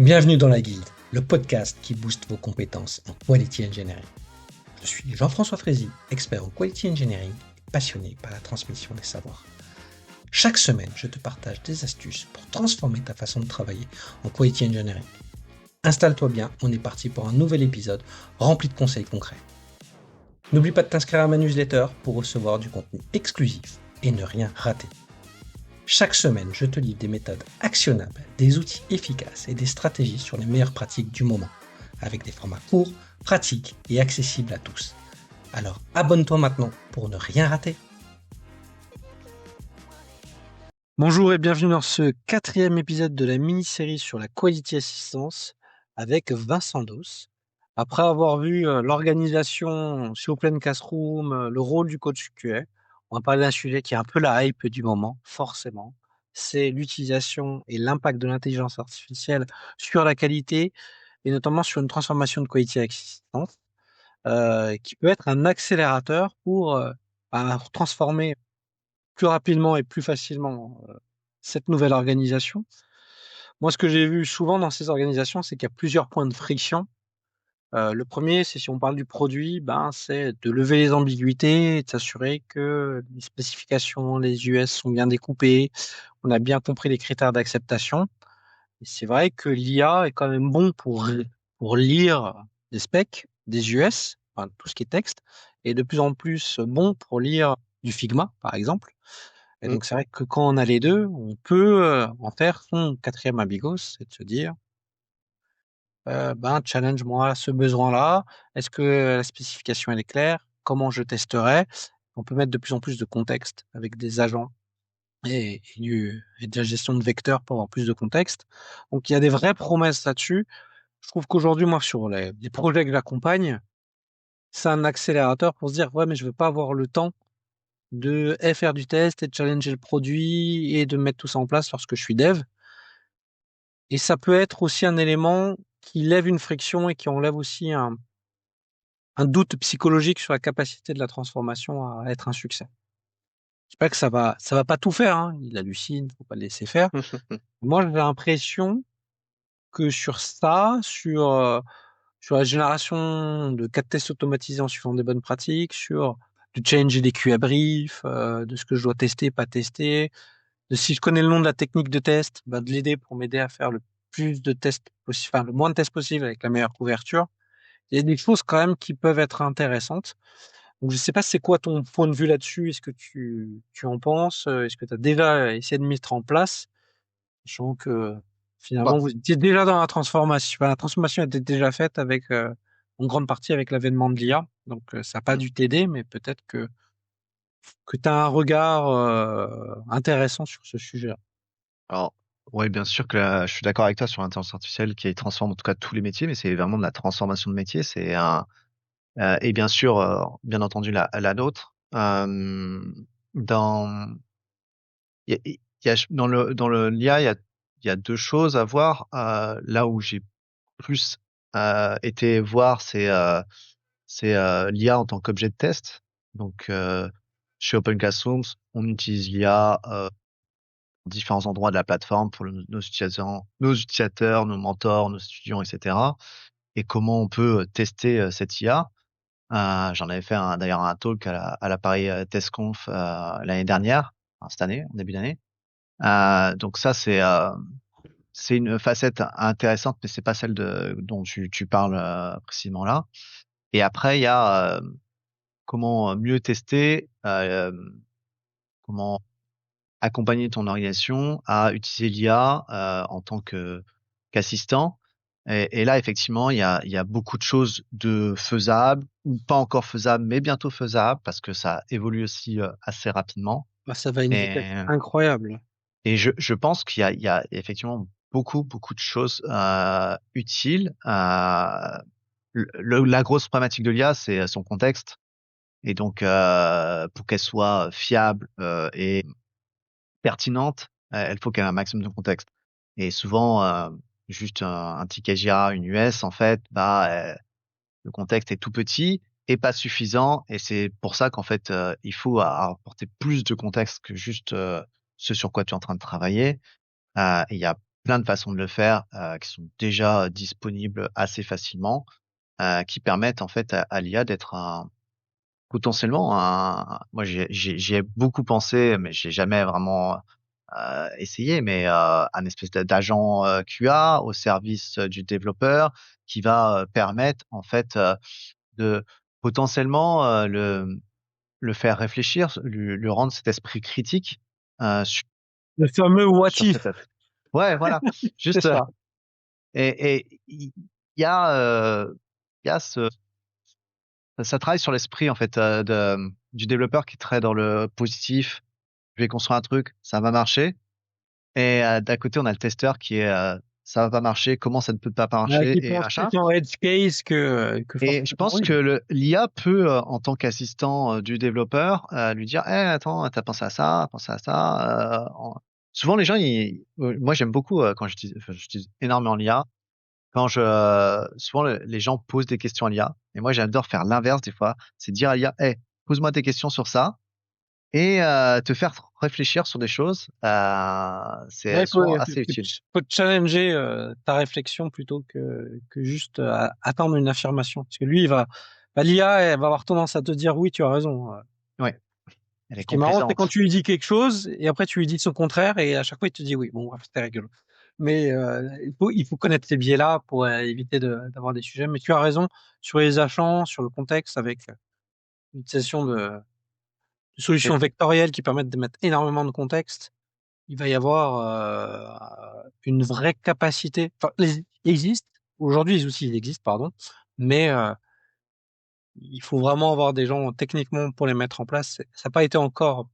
Bienvenue dans la Guilde, le podcast qui booste vos compétences en Quality Engineering. Je suis Jean-François Frézy, expert en Quality Engineering et passionné par la transmission des savoirs. Chaque semaine, je te partage des astuces pour transformer ta façon de travailler en Quality Engineering. Installe-toi bien, on est parti pour un nouvel épisode rempli de conseils concrets. N'oublie pas de t'inscrire à ma newsletter pour recevoir du contenu exclusif et ne rien rater. Chaque semaine, je te livre des méthodes actionnables, des outils efficaces et des stratégies sur les meilleures pratiques du moment, avec des formats courts, pratiques et accessibles à tous. Alors abonne-toi maintenant pour ne rien rater. Bonjour et bienvenue dans ce 4e épisode de la mini-série sur la Quality Assistance avec Vincent Dos. Après avoir vu l'organisation sur Open Classroom, le rôle du coach QA, on va parler d'un sujet qui est un peu la hype du moment, forcément. C'est l'utilisation et l'impact de l'intelligence artificielle sur la qualité et notamment sur une transformation de Quality Assistance qui peut être un accélérateur pour transformer plus rapidement et plus facilement cette nouvelle organisation. Moi, ce que j'ai vu souvent dans ces organisations, c'est qu'il y a plusieurs points de friction. Le premier, c'est si on parle du produit, c'est de lever les ambiguïtés et de s'assurer que les spécifications, les US sont bien découpées, on a bien compris les critères d'acceptation. Et c'est vrai que l'IA est quand même bon pour lire des specs, des US, enfin, tout ce qui est texte, et de plus en plus bon pour lire du Figma, par exemple. Et donc, c'est vrai que quand on a les deux, on peut en faire son 4e Amigos, c'est de se dire, challenge-moi ce besoin-là. Est-ce que la spécification elle est claire? Comment je testerai? On peut mettre de plus en plus de contexte avec des agents et de la gestion de vecteurs pour avoir plus de contexte. Donc, il y a des vraies promesses là-dessus. Je trouve qu'aujourd'hui, moi, sur les projets que j'accompagne, c'est un accélérateur pour se dire, ouais, mais je veux pas avoir le temps de faire du test et de challenger le produit et de mettre tout ça en place lorsque je suis dev. Et ça peut être aussi un élément qui lève une friction et qui enlève aussi un doute psychologique sur la capacité de la transformation à être un succès. Je sais pas que ça va pas tout faire, hein. Il hallucine, faut pas le laisser faire. Moi, j'ai l'impression que sur ça, sur la génération de cas de tests automatisés en suivant des bonnes pratiques, sur du change et des QA briefs, de ce que je dois tester, pas tester, de si je connais le nom de la technique de test, de l'aider pour m'aider à faire le plus de tests possible, enfin, le moins de tests possible avec la meilleure couverture. Il y a des choses quand même qui peuvent être intéressantes. Donc, je sais pas c'est quoi ton point de vue là-dessus. Est-ce que tu en penses? Est-ce que tu as déjà essayé de mettre en place? Sachant que finalement, Bah, vous étiez déjà dans la transformation. Enfin, la transformation était déjà faite avec, en grande partie avec l'avènement de l'IA. Donc, ça n'a pas mm. dû t'aider, mais peut-être que tu as un regard intéressant sur ce sujet-là. Alors, ouais, bien sûr que je suis d'accord avec toi sur l'intelligence artificielle qui transforme en tout cas tous les métiers, mais c'est vraiment de la transformation de métier. Et bien sûr, bien entendu, la nôtre. Dans, il y a, dans le l'IA, il y a deux choses à voir. Là où j'ai plus été voir, c'est l'IA en tant qu'objet de test. Donc, chez Open Classrooms, on utilise l'IA différents endroits de la plateforme pour nos utilisateurs, nos mentors, nos étudiants, etc. Et comment on peut tester cette IA. J'en avais fait d'ailleurs un talk à la Paris TestConf l'année dernière, enfin, cette année, en début d'année. Donc ça, c'est une facette intéressante, mais c'est pas celle dont tu parles précisément là. Et après, il y a comment mieux tester, comment accompagner ton organisation à utiliser l'IA en tant qu'assistant. Et là, effectivement, il y a beaucoup de choses de faisables ou pas encore faisables, mais bientôt faisables parce que ça évolue aussi assez rapidement. Bah, ça va à une vitesse Et, incroyable. je pense il y a effectivement beaucoup de choses utiles. La grosse problématique de l'IA, c'est son contexte. Et donc, pour qu'elle soit fiable et pertinente, il faut qu'elle ait un maximum de contexte. Et souvent, juste un ticket Jira, une US, en fait, le contexte est tout petit et pas suffisant. Et c'est pour ça qu'en fait, il faut apporter plus de contexte que juste ce sur quoi tu es en train de travailler. Et il y a plein de façons de le faire qui sont déjà disponibles assez facilement, qui permettent en fait à l'IA d'être potentiellement moi j'y ai beaucoup pensé, mais j'ai jamais vraiment essayé, mais un espèce d'agent QA au service du développeur qui va permettre en fait de potentiellement le faire réfléchir, lui rendre cet esprit critique sur, Le fameux what sur ses if, tests. Ouais, voilà. c'est Juste ça. et il y a il y a ça travaille sur l'esprit en fait du développeur qui est très dans le positif. Je vais construire un truc, ça va marcher. Et d'à côté, on a le testeur qui est ça va pas marcher, comment ça ne peut pas marcher Qui et pense machin. plus en edge case que Et je forcément, pense oui. que l'IA peut, en tant qu'assistant du développeur, lui dire, attends, t'as pensé à ça. Souvent, les gens, moi, j'aime beaucoup quand j'utilise énormément l'IA. Souvent, les gens posent des questions à l'IA. Et moi, j'adore faire l'inverse des fois. C'est dire à l'IA, pose-moi tes questions sur ça et te faire réfléchir sur des choses. Ouais, C'est souvent assez utile. faut challenger ta réflexion plutôt que juste attendre une affirmation. Parce que lui, l'IA, elle va avoir tendance à te dire oui, tu as raison. Ouais, elle est Ce qui est marrant, c'est quand complaisante. tu lui dis quelque chose et après tu lui dis son contraire et à chaque fois il te dit oui. Bon, bref, c'était rigolo. Mais il faut connaître ces biais-là pour éviter d'avoir des sujets. Mais tu as raison sur les agents, sur le contexte, avec l'utilisation de solutions Et, vectorielles qui permettent de mettre énormément de contexte. Il va y avoir une vraie capacité. Enfin, ils existent. Aujourd'hui, les outils ils existent, pardon. Mais il faut vraiment avoir des gens techniquement pour les mettre en place. Ça n'a pas été encore,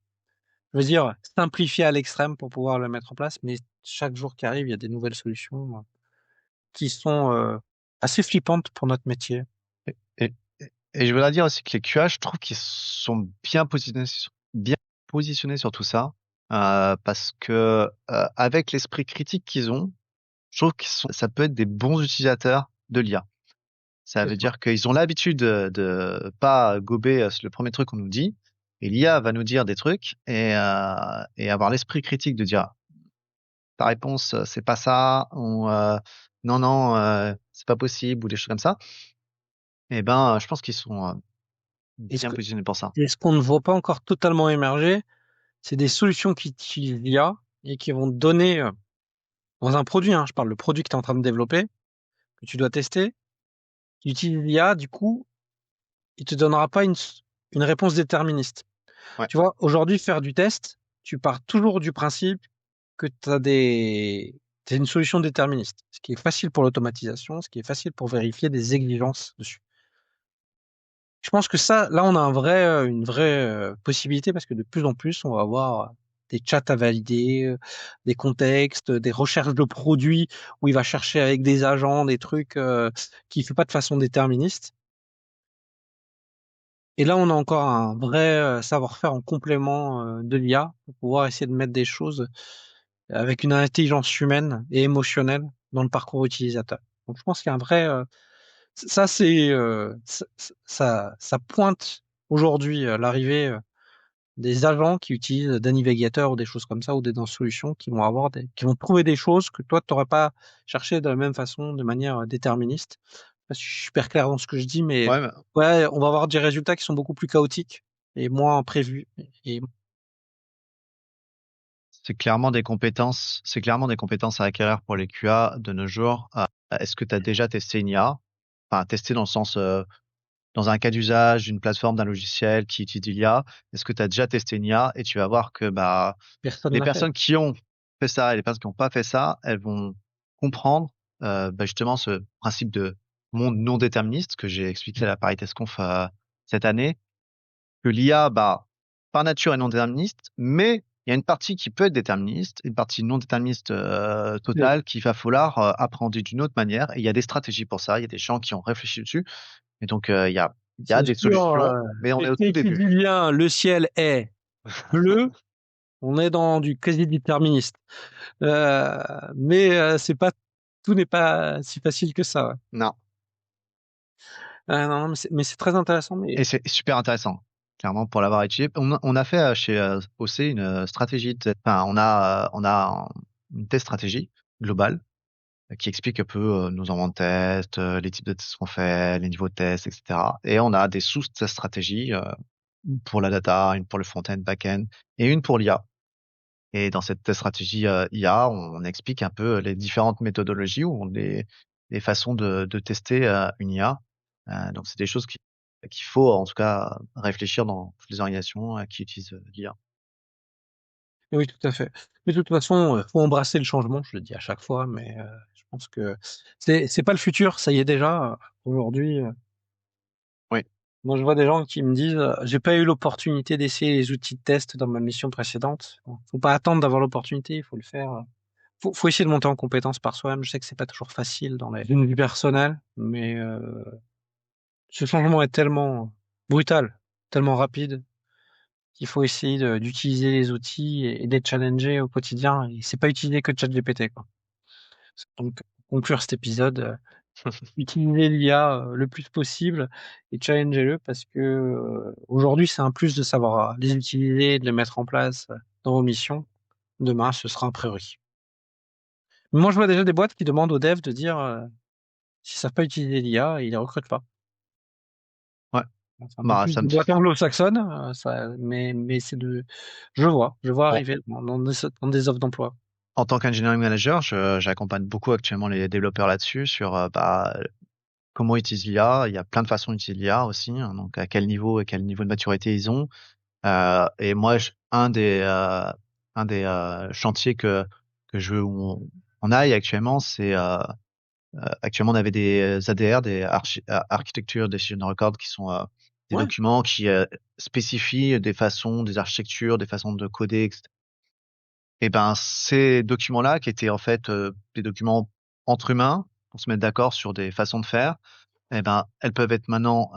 je veux dire, simplifié à l'extrême pour pouvoir le mettre en place. Mais chaque jour qui arrive, il y a des nouvelles solutions qui sont assez flippantes pour notre métier. et, et je voudrais dire aussi que les QA, je trouve qu'ils sont bien positionnés sur tout ça, parce que avec l'esprit critique qu'ils ont, je trouve ça peut être des bons utilisateurs de l'IA. Ça C'est veut ça. dire qu'ils ont l'habitude de pas gober le premier truc qu'on nous dit, et l'IA va nous dire des trucs et avoir l'esprit critique de dire ta réponse c'est pas ça ou non non c'est pas possible ou des choses comme ça. Eh ben, je pense qu'ils sont Et bien positionnés pour ça. ce qu'on ne voit pas encore totalement émerger, c'est des solutions qui utilisent l'IA et qui vont te donner, dans un produit, hein, je parle le produit que tu es en train de développer, que tu dois tester, qui utilise l'IA, du coup, il te donnera pas une réponse déterministe. Ouais. Tu vois, aujourd'hui, faire du test, tu pars toujours du principe que tu as t'as une solution déterministe, ce qui est facile pour l'automatisation, ce qui est facile pour vérifier des exigences dessus. Je pense que ça, là, on a une vraie possibilité parce que de plus en plus, on va avoir des chats à valider, des contextes, des recherches de produits où il va chercher avec des agents, des trucs qu'il fait pas de façon déterministe. Et là, on a encore un vrai savoir-faire en complément de l'IA pour pouvoir essayer de mettre des choses avec une intelligence humaine et émotionnelle dans le parcours utilisateur. Donc, je pense qu'il y a un vrai ça, ça pointe aujourd'hui l'arrivée des agents qui utilisent des navigateurs ou des choses comme ça ou des dans solutions qui vont qui vont trouver des choses que toi, tu n'aurais pas cherché de la même façon, de manière déterministe. Je sais pas si je suis super clair dans ce que je dis, mais Ouais, ouais, on va avoir des résultats qui sont beaucoup plus chaotiques et moins prévus. Et c'est clairement des compétences à acquérir pour les QA de nos jours. Est-ce que tu as déjà testé une IA? Enfin, testé dans le sens, dans un cas d'usage d'une plateforme, d'un logiciel qui utilise l'IA. Est-ce que tu as déjà testé une IA? Et tu vas voir que, bah, personne les l'a fait. personnes qui ont fait ça et les personnes qui n'ont pas fait ça, elles vont comprendre, bah, justement ce principe de monde non déterministe que j'ai expliqué à la ParisTestConf cette année, que l'IA, bah, par nature est non déterministe, mais il y a une partie qui peut être déterministe, une partie non déterministe Mais totale qu'il va falloir appréhender d'une autre manière. Et il y a des stratégies pour ça, il y a des gens qui ont réfléchi dessus. Et donc, il y a c'est des sûr, solutions, mais on est au tout quelqu'un qui début. dit bien le ciel est bleu, on est dans du quasi-déterminisme. Euh, mais c'est pas tout n'est pas si facile que ça. Ouais. Non. Non, mais c'est très intéressant. Et Mais c'est super intéressant, clairement, pour l'avoir étudié. On a fait chez OC une stratégie, enfin, on a une test stratégie. global qui explique un peu nos environnements de test, les types de tests qu'on fait, les niveaux de tests, etc. Et on a des sous-stratégies, une pour la data, une pour le front-end, back-end, et une pour l'IA. Et dans cette stratégie IA, on explique un peu les différentes méthodologies ou les façons de tester une IA. Donc c'est des choses qu'il faut en tout cas réfléchir dans toutes les organisations qui utilisent l'IA. Oui, tout à fait. Mais de toute façon, faut embrasser le changement, je le dis à chaque fois, mais je pense que c'est pas le futur, ça y est déjà. Aujourd'hui, Oui, moi je vois des gens qui me disent j'ai pas eu l'opportunité d'essayer les outils de test dans ma mission précédente. Bon, faut pas attendre d'avoir l'opportunité, il faut le faire. Faut essayer de monter en compétence par soi-même. Je sais que c'est pas toujours facile dans une vie personnelle, mais ce changement est tellement brutal, tellement rapide qu'il faut essayer d'utiliser les outils et d'être challengé au quotidien. Et c'est pas utiliser que ChatGPT, quoi. Donc, pour conclure cet épisode, utilisez l'IA le plus possible et challengez-le parce que aujourd'hui, c'est un plus de savoir les utiliser et de les mettre en place dans vos missions. Demain, ce sera un prérequis. Mais moi, je vois déjà des boîtes qui demandent aux devs de dire s'ils savent pas utiliser l'IA, ils les recrutent pas. ouais. C'est un peu Bah, plus ça me de boîte anglo-saxonne, mais je vois bon, arriver dans des offres d'emploi. en tant qu'engineering manager, j'accompagne beaucoup actuellement les développeurs là-dessus sur comment utiliser l'IA. Il y a plein de façons d'utiliser l'IA aussi, hein, donc à quel niveau et quel niveau de maturité ils ont. Et moi, un des chantiers que je veux où on aille actuellement, c'est actuellement on avait des ADR, des Architecture Decision Record, qui sont des Ouais, documents qui spécifient des façons, des architectures, des façons de coder, etc. Et ben ces documents-là, qui étaient en fait des documents entre humains pour se mettre d'accord sur des façons de faire, eh ben, elles peuvent être maintenant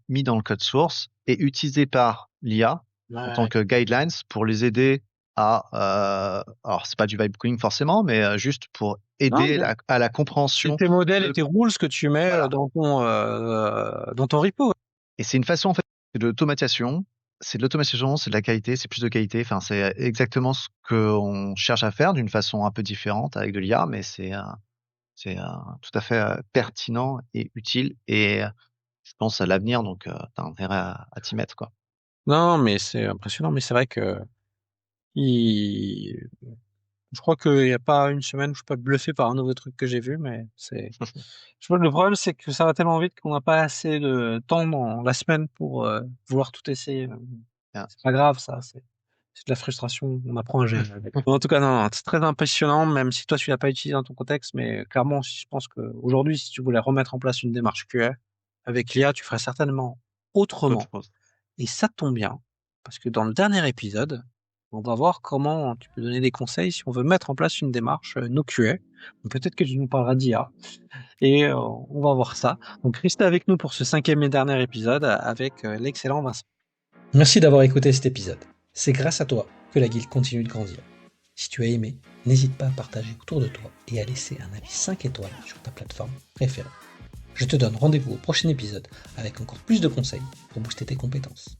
mis dans le code source et utilisées par l'IA en tant ouais. que guidelines pour les aider alors c'est pas du vibe coding forcément, mais juste pour Non, aider bien. à la C'est compréhension tes modèles et de, tes rules que tu mets voilà. dans ton repo. Et c'est une façon en fait de l'automatisation. C'est de l'automatisation, c'est de la qualité, c'est plus de qualité. Enfin, c'est exactement ce qu'on cherche à faire d'une façon un peu différente avec de l'IA, mais c'est tout à fait pertinent et utile. Et je pense à l'avenir, donc t'as intérêt à t'y mettre, quoi. Non, mais c'est impressionnant, mais c'est vrai que il... je crois qu'il n'y a pas une semaine où je suis pas bluffé par un nouveau truc que j'ai vu, mais c'est. Je vois, le problème, c'est que ça va tellement vite qu'on n'a pas assez de temps dans la semaine pour vouloir tout essayer. Bien. C'est pas grave, ça. C'est de la frustration. On apprend à gérer avec. En tout cas, non, c'est très impressionnant, même si toi, tu l'as pas utilisé dans ton contexte, mais clairement, je pense qu'aujourd'hui, si tu voulais remettre en place une démarche QA avec l'IA, tu ferais certainement D'autres autrement. choses. Et ça tombe bien, parce que dans le dernier épisode, on va voir comment tu peux donner des conseils si on veut mettre en place une démarche no QA. Donc, peut-être que tu nous parleras d'IA. Et on va voir ça. Donc restez avec nous pour ce 5e et dernier épisode avec l'excellent Vincent. Merci d'avoir écouté cet épisode. C'est grâce à toi que la guilde continue de grandir. Si tu as aimé, n'hésite pas à partager autour de toi et à laisser un avis 5 étoiles sur ta plateforme préférée. Je te donne rendez-vous au prochain épisode avec encore plus de conseils pour booster tes compétences.